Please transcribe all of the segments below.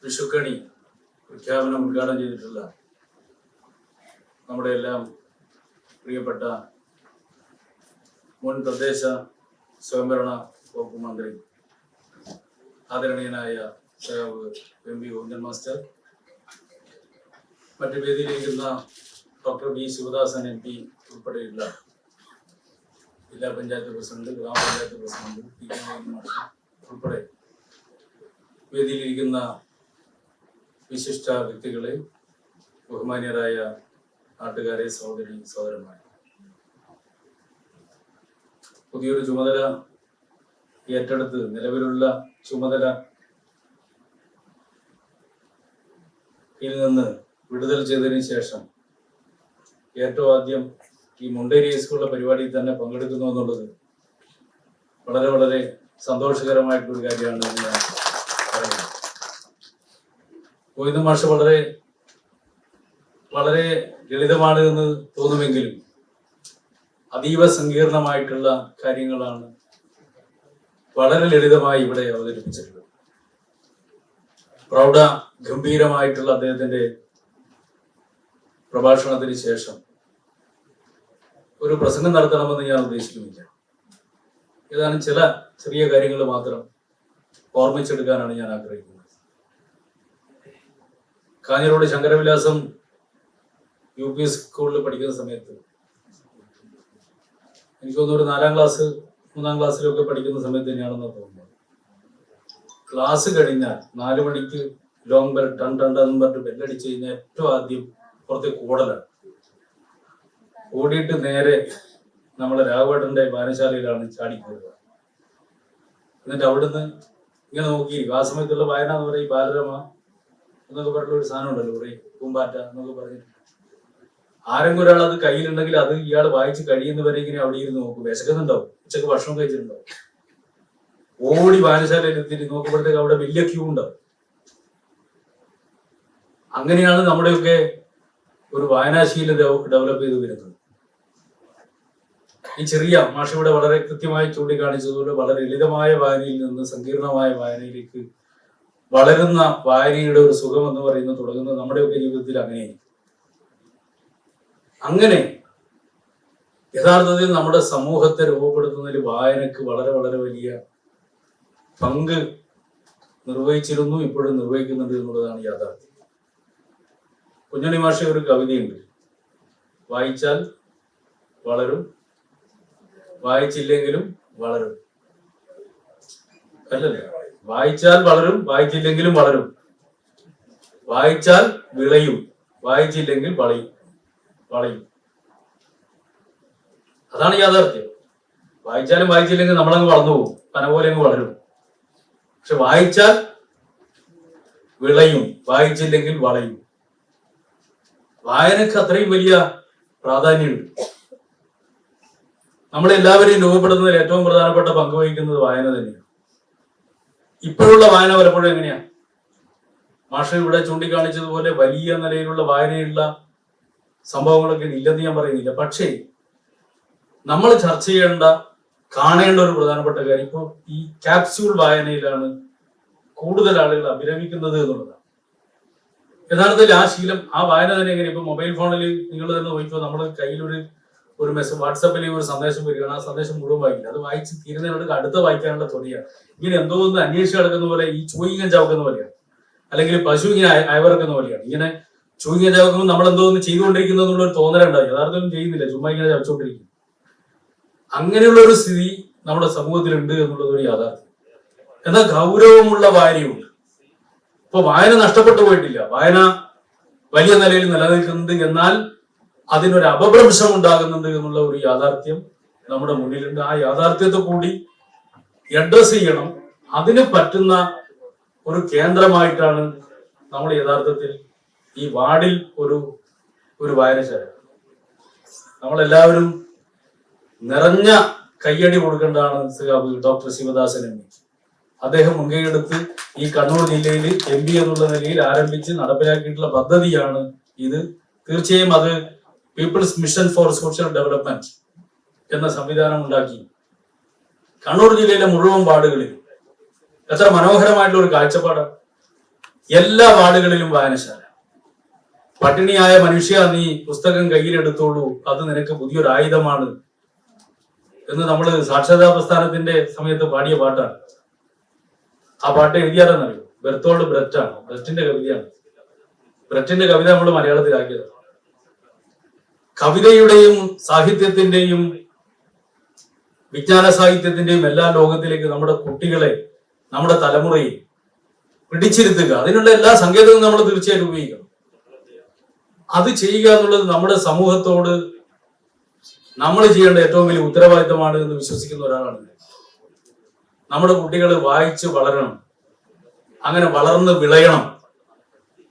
വിഷുക്കണി പ്രഖ്യാപനം ഉദ്ഘാടനം ചെയ്തിട്ടുള്ള നമ്മുടെ എല്ലാം പ്രിയപ്പെട്ട മുൻ തദ്ദേശ സ്വയംഭരണ വകുപ്പ് മന്ത്രി ആദരണീയനായ എം പി ഗോവിന്ദൻ മാസ്റ്റർ, മറ്റു വേദിയിലിരിക്കുന്ന doctor B Sivadasan M P ഉൾപ്പെടെയുള്ള ജില്ലാ പഞ്ചായത്ത് പ്രസിഡന്റ്, ഗ്രാമപഞ്ചായത്ത് പ്രസിഡന്റ് ഉൾപ്പെടെ വേദിയിലിരിക്കുന്ന വിശിഷ്ട വ്യക്തികളെ, ബഹുമാന്യരായ നാട്ടുകാരെ, സഹോദരി സഹോദരന്മാരെ, പുതിയൊരു ചുമതല ഏറ്റെടുത്ത് നിലവിലുള്ള ചുമതല നിന്ന് വിടുതൽ ചെയ്തതിനു ശേഷം ഏറ്റവും ആദ്യം ഈ മുണ്ടേരി സ്കൂളിലെ പരിപാടിയിൽ തന്നെ പങ്കെടുക്കുന്നു എന്നുള്ളത് വളരെ വളരെ സന്തോഷകരമായിട്ടൊരു കാര്യമാണ് എന്ന് ഞാൻ പറയുന്നത്. ഗോവിന്ദൻ മാഷ് വളരെ വളരെ ലളിതമാണ് എന്ന് തോന്നുമെങ്കിലും അതീവ സങ്കീർണമായിട്ടുള്ള കാര്യങ്ങളാണ് വളരെ ലളിതമായി ഇവിടെ അവതരിപ്പിച്ചിട്ടുള്ളത്. പ്രൗഢ ഗംഭീരമായിട്ടുള്ള അദ്ദേഹത്തിന്റെ പ്രഭാഷണത്തിന് ശേഷം ഒരു പ്രസംഗം നടത്തണമെന്ന് ഞാൻ ഉദ്ദേശിക്കുന്നില്ല. ഏതാനും ചില ചെറിയ കാര്യങ്ങൾ മാത്രം ഓർമ്മിച്ചെടുക്കാനാണ് ഞാൻ ആഗ്രഹിക്കുന്നത്. കാഞ്ഞിരോട് ശങ്കരവിലാസം UP സ്കൂളിൽ പഠിക്കുന്ന സമയത്ത്, എനിക്ക് തോന്നുന്നു ഒരു 4ാം ക്ലാസ് 3ാം ക്ലാസ്സിലൊക്കെ പഠിക്കുന്ന സമയത്ത് തന്നെയാണെന്ന് തോന്നുന്നത്. ക്ലാസ് കഴിഞ്ഞാൽ 4 മണിക്ക് ലോങ് ബെൽ ടൺ ടൺ എന്ന് പറഞ്ഞിട്ട് ബെല്ലടിച്ച് കഴിഞ്ഞാൽ ഏറ്റവും ആദ്യം പുറത്തേക്ക് ഓടലാണ്. ഓടിയിട്ട് നേരെ നമ്മളെ രാഘവേട്ടന്റെ വായനശാലയിലാണ് ചാടിക്കയറുക. എന്നിട്ട് അവിടുന്ന് ഇങ്ങനെ നോക്കിയിരിക്കും. ആ സമയത്തുള്ള വായന എന്ന് പറയും ബാലരമ എന്നൊക്കെ പറഞ്ഞിട്ടുള്ള ഒരു സാധനം ഉണ്ടല്ലോ, പറയും പൂമ്പാറ്റ എന്നൊക്കെ പറഞ്ഞിട്ട്. ആരെങ്കിലും ഒരാൾ അത് കയ്യിലുണ്ടെങ്കിൽ അത് ഇയാൾ വായിച്ച് കഴിയുന്നവരെ ഇങ്ങനെ അവിടെ ഇരുന്ന് നോക്കും. വിശക്കുന്നുണ്ടാവും, ഉച്ചക്ക് ഭക്ഷണം കഴിച്ചിട്ടുണ്ടാവും. ഓടി വായനശാലയിൽ എത്തിയിട്ട് നോക്കുമ്പോഴത്തേക്ക് അവിടെ വലിയ ക്യൂ ഉണ്ടാവും. അങ്ങനെയാണ് നമ്മുടെയൊക്കെ ഒരു വായനാശീലം ഡെവലപ്പ് ചെയ്ത് വരുന്നത്. ഈ ചെറിയ മാഷിവിടെ വളരെ കൃത്യമായി ചൂണ്ടിക്കാണിച്ചതുപോലെ വളരെ ലളിതമായ വായനയിൽ നിന്ന് സങ്കീർണമായ വായനയിലേക്ക് വളരുന്ന വായനയുടെ ഒരു സുഖം എന്ന് പറയുന്നത് തുടങ്ങുന്നത് നമ്മുടെയൊക്കെ ജീവിതത്തിൽ അങ്ങനെയായിരിക്കും. അങ്ങനെ യഥാർത്ഥത്തിൽ നമ്മുടെ സമൂഹത്തെ രൂപപ്പെടുത്തുന്നതിൽ വായനക്ക് വളരെ വളരെ വലിയ പങ്ക് നിർവഹിച്ചിരുന്നു, ഇപ്പോഴും നിർവഹിക്കുന്നുണ്ട് എന്നുള്ളതാണ് യാഥാർത്ഥ്യം. കുഞ്ഞുണ്ണി മാഷ ഒരു കവിതയുണ്ട്, വായിച്ചാൽ വളരും, വായിച്ചില്ലെങ്കിലും വളരും. അല്ലല്ലേ? വായിച്ചാൽ വളരും, വായിച്ചില്ലെങ്കിലും വളരും. വായിച്ചാൽ വിളയും, വായിച്ചില്ലെങ്കിൽ വളയും. അതാണ് യാഥാർത്ഥ്യം. വായിച്ചാലും വായിച്ചില്ലെങ്കിൽ നമ്മളങ്ങ് വളർന്നു പോകും, പന പോലെ അങ്ങ് വളരും. പക്ഷെ വായിച്ചാൽ വിളയും, വായിച്ചില്ലെങ്കിൽ വളയും. വായനക്ക് അത്രയും വലിയ പ്രാധാന്യമുണ്ട്. നമ്മളെല്ലാവരെയും രൂപപ്പെടുന്നതിൽ ഏറ്റവും പ്രധാനപ്പെട്ട പങ്ക് വഹിക്കുന്നത് വായന തന്നെയാണ്. ഇപ്പോഴുള്ള വായന പലപ്പോഴും എങ്ങനെയാ? മാഷ ഇവിടെ ചൂണ്ടിക്കാണിച്ചതുപോലെ വലിയ നിലയിലുള്ള വായനയുള്ള സംഭവങ്ങളൊക്കെ ഇല്ലെന്ന് ഞാൻ പറയുന്നില്ല. പക്ഷേ നമ്മൾ ചർച്ച ചെയ്യേണ്ട, കാണേണ്ട ഒരു പ്രധാനപ്പെട്ട കാര്യം ഇപ്പോൾ ഈ ക്യാപ്സ്യൂൾ വായനയിലാണ് കൂടുതൽ ആളുകൾ അഭിരമിക്കുന്നത് എന്നുള്ളതാണ്. യഥാർത്ഥത്തിൽ ആ ശീലം, ആ വായന തന്നെ എങ്ങനെ? ഇപ്പൊ മൊബൈൽ ഫോണിൽ നിങ്ങൾ തന്നെ നോക്കിയോ, നമ്മൾ കയ്യിലൊരു മെസ്സേജ്, വാട്സാപ്പിൽ ഒരു സന്ദേശം വരികയാണ്. ആ സന്ദേശം മുഴുവൻ വായിക്കില്ല, അത് വായിച്ച് തീരുന്നതിനോട് അടുത്ത വായിക്കാനുള്ള തൊടിയാണ്. ഇങ്ങനെ എന്തോ ഒന്ന് അന്വേഷിച്ച് കിടക്കുന്ന പോലെ, ഈ ചൂയിങ്ങൻ ചവക്കുന്ന പോലെയാണ്, അല്ലെങ്കിൽ പശു ഇങ്ങനെ അയവിറക്കുന്ന പോലെയാണ്. ഇങ്ങനെ ചൂയിങ്ങൻ ചവക്കുമ്പോൾ നമ്മൾ എന്തോ ഒന്ന് ചെയ്തുകൊണ്ടിരിക്കുന്നു എന്നുള്ളൊരു തോന്നലുണ്ടാവും. യഥാർത്ഥത്തിൽ ചെയ്യുന്നില്ല, ചുമ്മാ ഇങ്ങനെ ചവച്ചുകൊണ്ടിരിക്കും. അങ്ങനെയുള്ള ഒരു സ്ഥിതി നമ്മുടെ സമൂഹത്തിലുണ്ട് എന്നുള്ളത് ഒരു യാഥാർത്ഥ്യം. എന്നാൽ ഗൗരവമുള്ള വായനയുണ്ട്. ഇപ്പൊ വായന നഷ്ടപ്പെട്ടു പോയിട്ടില്ല, വായന വലിയ നിലയിൽ നിലനിൽക്കുന്നുണ്ട്. എന്നാൽ അതിനൊരു അപഭ്രംശം ഉണ്ടാകുന്നുണ്ട് എന്നുള്ള ഒരു യാഥാർത്ഥ്യം നമ്മുടെ മുന്നിലുണ്ട്. ആ യാഥാർത്ഥ്യത്തെ കൂടി അഡ്രസ് ചെയ്യണം. അതിന് പറ്റുന്ന ഒരു കേന്ദ്രമായിട്ടാണ് നമ്മൾ യഥാർത്ഥത്തിൽ ഈ വാർഡിൽ ഒരു വായനശാല. നമ്മളെല്ലാവരും നിറഞ്ഞ കയ്യടി കൊടുക്കേണ്ടതാണ് ഡോക്ടർ ശിവദാസൻ എം പി. അദ്ദേഹം മുൻകൈയെടുത്ത് ഈ കണ്ണൂർ ജില്ലയിൽ MP എന്നുള്ള നിലയിൽ ആരംഭിച്ച് നടപ്പിലാക്കിയിട്ടുള്ള പദ്ധതിയാണ് ഇത്. തീർച്ചയായും അത് people's mission for social development എന്ന സംവിധാനം ഉണ്ടാക്കി കണ്ണൂർ ജില്ലയിലെ മുഴുവൻ വാർഡുകളിൽ എത്ര മനോഹരമായിട്ടുള്ള ഒരു കാഴ്ചപ്പാടാണ്. എല്ലാ വാർഡുകളിലും വായനശാല. പട്ടിണിയായ മനുഷ്യ, നീ പുസ്തകം കയ്യിലെടുത്തോളൂ, അത് നിനക്ക് പുതിയൊരു ആയുധമാണ് എന്ന് നമ്മൾ സാക്ഷരതാ പ്രസ്ഥാനത്തിന്റെ സമയത്ത് പാടിയ പാട്ടാണ്. ആ പാട്ട് എഴുതിയാലെന്നറിയോ? ബെർത്തോൾഡ് ബ്രെറ്റ് ആണ്. ബ്രെറ്റിന്റെ കവിതയാണ്. ബ്രെറ്റിന്റെ കവിത നമ്മൾ മലയാളത്തിലാക്കിയത്. കവിതയുടെയും സാഹിത്യത്തിന്റെയും വിജ്ഞാന സാഹിത്യത്തിന്റെയും എല്ലാ ലോകത്തിലേക്ക് നമ്മുടെ കുട്ടികളെ, നമ്മുടെ തലമുറയെ പിടിച്ചിരുത്തുക, അതിനുള്ള എല്ലാ സങ്കേതവും നമ്മൾ തീർച്ചയായിട്ടും ഉപയോഗിക്കണം. അത് ചെയ്യുക എന്നുള്ളത് നമ്മുടെ സമൂഹത്തോട് നമ്മൾ ചെയ്യേണ്ട ഏറ്റവും വലിയ ഉത്തരവാദിത്തമാണ് എന്ന് വിശ്വസിക്കുന്ന ഒരാളാണ്. നമ്മുടെ കുട്ടികൾ വായിച്ച് വളരണം, അങ്ങനെ വളർന്ന് വിളയണം.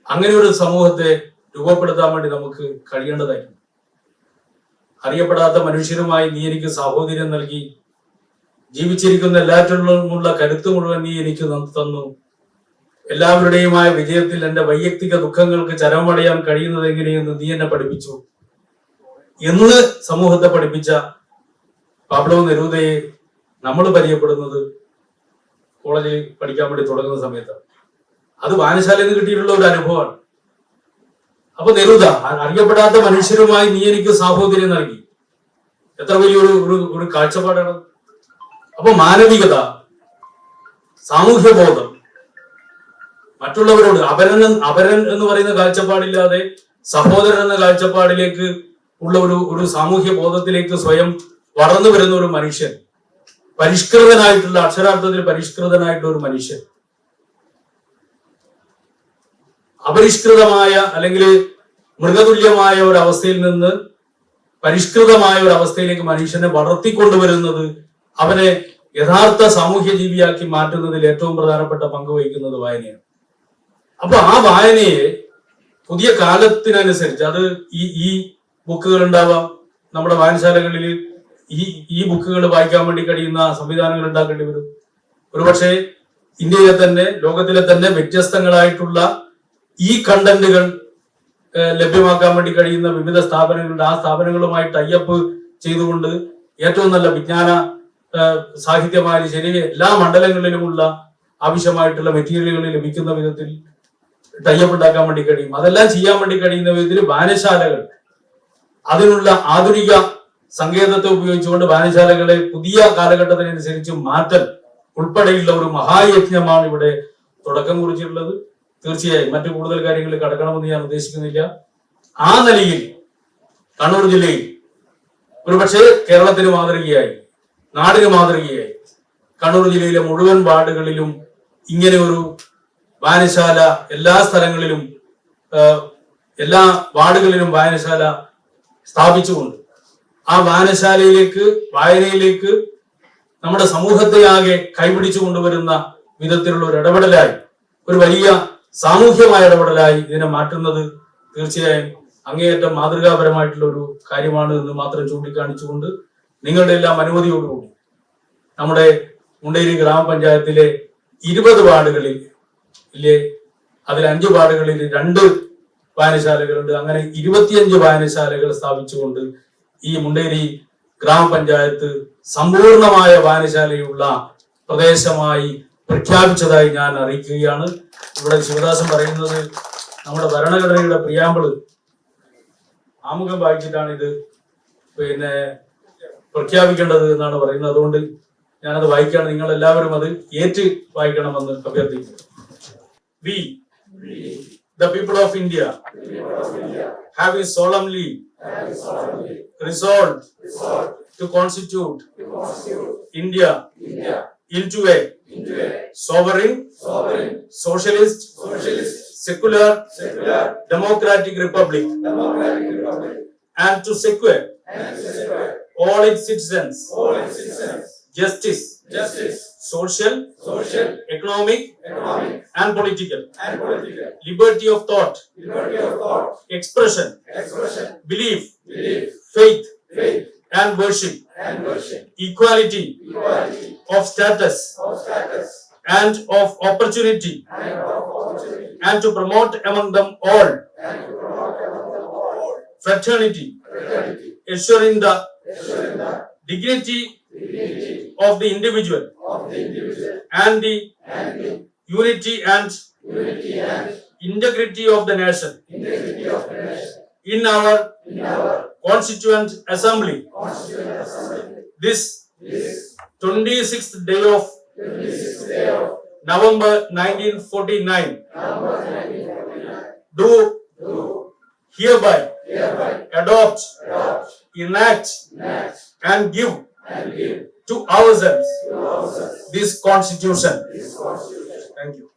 അങ്ങനെ ഒരു സമൂഹത്തെ രൂപപ്പെടുത്താൻ വേണ്ടി നമുക്ക് കഴിയേണ്ടതായിരുന്നു. അറിയപ്പെടാത്ത മനുഷ്യരുമായി നീ എനിക്ക് സാഹോദര്യം നൽകി, ജീവിച്ചിരിക്കുന്ന എല്ലാറ്റിലുമുള്ള കരുത്ത് മുഴുവൻ നീ എനിക്ക് തന്നു, എല്ലാവരുടെയുമായ വിജയത്തിൽ എന്റെ വൈയക്തിക ദുഃഖങ്ങൾക്ക് ചരമടയാൻ കഴിയുന്നത് എങ്ങനെയെന്ന് നീ എന്നെ പഠിപ്പിച്ചു എന്ന് സമൂഹത്തെ പഠിപ്പിച്ച പാബ്ലോ നെരൂദയെ നമ്മൾ പരിചയപ്പെടുന്നത് കോളേജിൽ പഠിക്കാൻ വേണ്ടി തുടങ്ങുന്ന സമയത്താണ്. അത് വായനശാലയിൽ നിന്ന് കിട്ടിയിട്ടുള്ള ഒരു അനുഭവമാണ്. അപ്പൊ നെരൂദ, അറിയപ്പെടാത്ത മനുഷ്യരുമായി നീ എനിക്ക് സാഹോദര്യം നൽകി, എത്ര വലിയൊരു ഒരു കാഴ്ചപ്പാടാണ്. അപ്പൊ മാനവികത, സാമൂഹ്യ ബോധം, മറ്റുള്ളവരോട് അപരൻ എന്ന് പറയുന്ന കാഴ്ചപ്പാടില്ലാതെ സഹോദരൻ എന്ന കാഴ്ചപ്പാടിലേക്ക് ഉള്ള ഒരു സാമൂഹ്യ ബോധത്തിലേക്ക് സ്വയം വളർന്നു വരുന്ന ഒരു മനുഷ്യൻ, പരിഷ്കൃതനായിട്ടുള്ള, അക്ഷരാർത്ഥത്തിൽ പരിഷ്കൃതനായിട്ടുള്ള ഒരു മനുഷ്യൻ, അപരിഷ്കൃതമായ അല്ലെങ്കിൽ മൃഗതുല്യമായ ഒരു അവസ്ഥയിൽ നിന്ന് പരിഷ്കൃതമായ ഒരു അവസ്ഥയിലേക്ക് മനുഷ്യനെ വളർത്തിക്കൊണ്ടുവരുന്നത്, അവനെ യഥാർത്ഥ സാമൂഹ്യ ജീവിയാക്കി മാറ്റുന്നതിൽ ഏറ്റവും പ്രധാനപ്പെട്ട പങ്ക് വഹിക്കുന്നത് വായനയാണ്. അപ്പൊ ആ വായനയെ പുതിയ കാലത്തിനനുസരിച്ച്, അത് ഈ ബുക്കുകൾ ഉണ്ടാവാം, നമ്മുടെ വായനശാലകളിൽ ഈ ബുക്കുകൾ വായിക്കാൻ വേണ്ടി കഴിയുന്ന സംവിധാനങ്ങൾ ഉണ്ടാക്കേണ്ടി വരും. ഒരുപക്ഷെ ഇന്ത്യയിലെ തന്നെ, ലോകത്തിലെ തന്നെ വ്യത്യസ്തങ്ങളായിട്ടുള്ള ഈ കണ്ടന്റുകൾ ലഭ്യമാക്കാൻ വേണ്ടി കഴിയുന്ന വിവിധ സ്ഥാപനങ്ങളുണ്ട്. ആ സ്ഥാപനങ്ങളുമായി ടൈഅപ്പ് ചെയ്തുകൊണ്ട് ഏറ്റവും നല്ല വിജ്ഞാന സാഹിത്യമായാലും ശരി, എല്ലാ മണ്ഡലങ്ങളിലുമുള്ള ആവശ്യമായിട്ടുള്ള മെറ്റീരിയലുകൾ ലഭിക്കുന്ന വിധത്തിൽ ടൈഅപ്പ് ഉണ്ടാക്കാൻ വേണ്ടി കഴിയും. അതെല്ലാം ചെയ്യാൻ വേണ്ടി കഴിയുന്ന വിധത്തിൽ വായനശാലകൾ, അതിനുള്ള ആധുനിക സങ്കേതത്തെ ഉപയോഗിച്ചുകൊണ്ട് വായനശാലകളെ പുതിയ കാലഘട്ടത്തിനനുസരിച്ച് മാറ്റൽ ഉൾപ്പെടെയുള്ള ഒരു മഹായജ്ഞമാണ് ഇവിടെ തുടക്കം കുറിച്ചിട്ടുള്ളത്. തീർച്ചയായും മറ്റു കൂടുതൽ കാര്യങ്ങളിൽ കടക്കണമെന്ന് ഞാൻ ഉദ്ദേശിക്കുന്നില്ല. ആ നിലയിൽ കണ്ണൂർ ജില്ലയിൽ ഒരുപക്ഷെ കേരളത്തിന് മാതൃകയായി, നാടിന് മാതൃകയായി, കണ്ണൂർ ജില്ലയിലെ മുഴുവൻ വാർഡുകളിലും ഇങ്ങനെ ഒരു വായനശാല, എല്ലാ സ്ഥലങ്ങളിലും എല്ലാ വാർഡുകളിലും വായനശാല സ്ഥാപിച്ചുകൊണ്ട് ആ വായനശാലയിലേക്ക്, വായനയിലേക്ക് നമ്മുടെ സമൂഹത്തെ ആകെ കൈപിടിച്ചു കൊണ്ടുവരുന്ന വിധത്തിലുള്ള ഒരു ഇടപെടലായി, ഒരു വലിയ സാമൂഹ്യമായ ഇടപെടലായി ഇതിനെ മാറ്റുന്നത് തീർച്ചയായും അങ്ങേയറ്റം മാതൃകാപരമായിട്ടുള്ള ഒരു കാര്യമാണ് എന്ന് മാത്രം ചൂണ്ടിക്കാണിച്ചുകൊണ്ട്, നിങ്ങളുടെ എല്ലാം അനുമതിയോടുകൂടി നമ്മുടെ മുണ്ടേരി ഗ്രാമപഞ്ചായത്തിലെ 20 വാർഡുകളിൽ അതിൽ 5 വാർഡുകളിൽ 2 വായനശാലകളുണ്ട്. അങ്ങനെ 25 വായനശാലകൾ സ്ഥാപിച്ചുകൊണ്ട് ഈ മുണ്ടേരി ഗ്രാമപഞ്ചായത്ത് സമ്പൂർണമായ വായനശാലയുള്ള പ്രദേശമായി പ്രഖ്യാപിച്ചതായി ഞാൻ അറിയിക്കുകയാണ്. ഇവിടെ ശിവദാസൻ പറയുന്നത് നമ്മുടെ ഭരണഘടനയുടെ പ്രിയാമ്പിള് ആമുഖം വായിച്ചിട്ടാണ് ഇത് പ്രഖ്യാപിക്കേണ്ടത് എന്നാണ് പറയുന്നത്. അതുകൊണ്ട് ഞാനത് വായിക്കുകയാണ്. നിങ്ങൾ എല്ലാവരും അത് ഏറ്റ് വായിക്കണമെന്ന് അഭ്യർത്ഥിക്കുന്നു. We, the people of India, having solemnly resolved to constitute India into a sovereign, socialist, secular, democratic republic, and to secure all its citizens justice, social, economic, and political, liberty of thought, expression, belief, faith, and worship, equality of status and of opportunity, and to promote among them all fraternity, ensuring the dignity of the individual and the unity and integrity of the nation in our Constituent Assembly this 26th day of November 1949 do hereby adopt, enact and give to ourselves this Constitution. Thank you.